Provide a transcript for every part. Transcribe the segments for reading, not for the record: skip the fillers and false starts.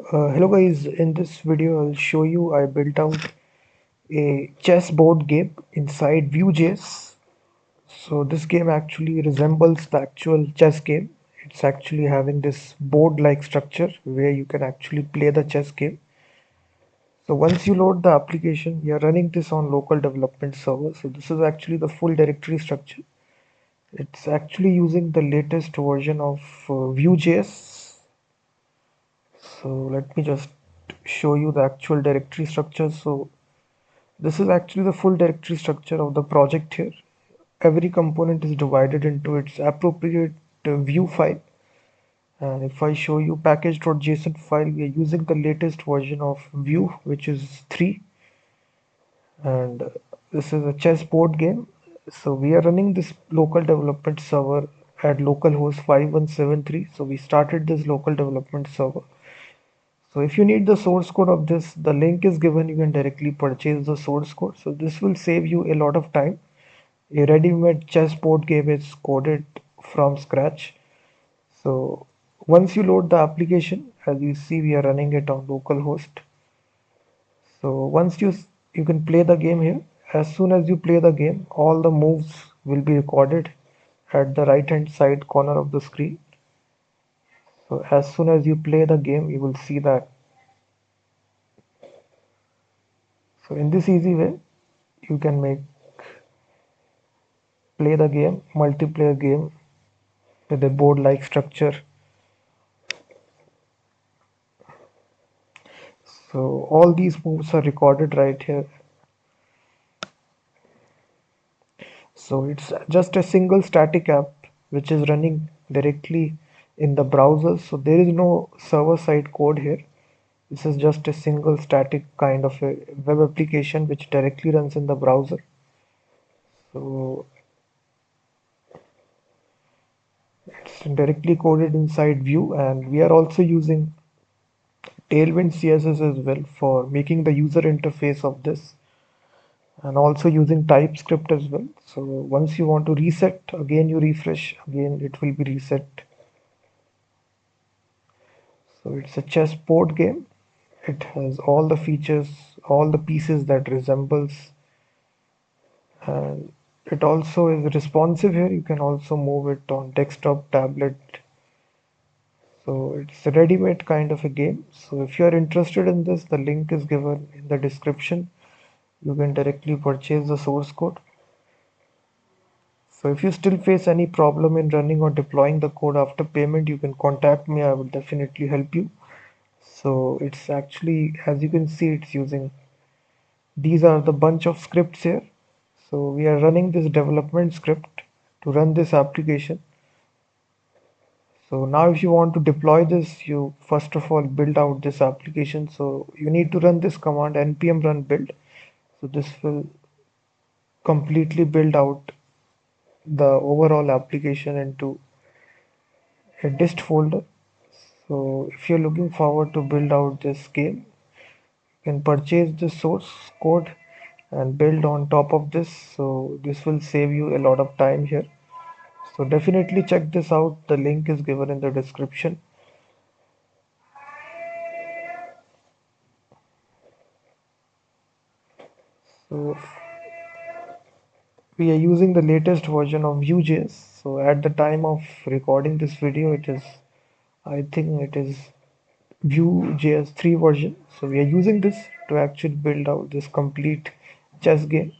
Hello guys, in this video I'll show you I built out a chessboard game inside Vue.js. So this game actually resembles the actual chess game. It's actually having this board-like structure where you can actually play the chess game. So once you load the application, we are running this on local development server. So this is actually the full directory structure. It's actually using the latest version of Vue.js. So let me just show you the actual directory structure. So this is actually the full directory structure of the project here. Every component is divided into its appropriate view file. And if I show you package.json file, we are using the latest version of Vue, which is 3. And this is a chessboard game. So we are running this local development server at localhost 5173. So we started this local development server. So if you need the source code of this, the link is given. You can directly purchase the source code. So this will save you a lot of time. A ready-made chessboard game is coded from scratch. So once you load the application, as you see, we are running it on localhost. So once you can play the game here. As soon as you play the game, all the moves will be recorded at the right-hand side corner of the screen. So as soon as you play the game, you will see that. So in this easy way, you can play the game, multiplayer game with a board-like structure. So all these moves are recorded right here. So it's just a single static app which is running directly in the browser. So there is no server-side code here. This is just a single static kind of a web application which directly runs in the browser. So it's directly coded inside Vue, and we are also using Tailwind CSS as well for making the user interface of this, and also using TypeScript as well. So once you want to reset, again you refresh, again it will be reset. So it's a chessboard game. It has all the features, all the pieces that resembles, and it also is responsive here. You can also move it on desktop, tablet. So it's a ready-made kind of a game. So if you are interested in this, the link is given in the description. You can directly purchase the source code. So if you still face any problem in running or deploying the code after payment, you can contact me. I will definitely help you. So it's actually, as you can see, it's using, these are the bunch of scripts here. So we are running this development script to run this application. So now if you want to deploy this, you first of all build out this application. So you need to run this command npm run build. So this will completely build out the overall application into a dist folder. So if you're looking forward to build out this game, you can purchase the source code and build on top of this. So this will save you a lot of time here. So definitely check this out. The link is given in the description. So we are using the latest version of Vue.js. So at the time of recording this video, I think it is Vue.js 3 version. So we are using this to actually build out this complete chess game.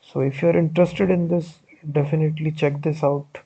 So if you're interested in this, definitely check this out.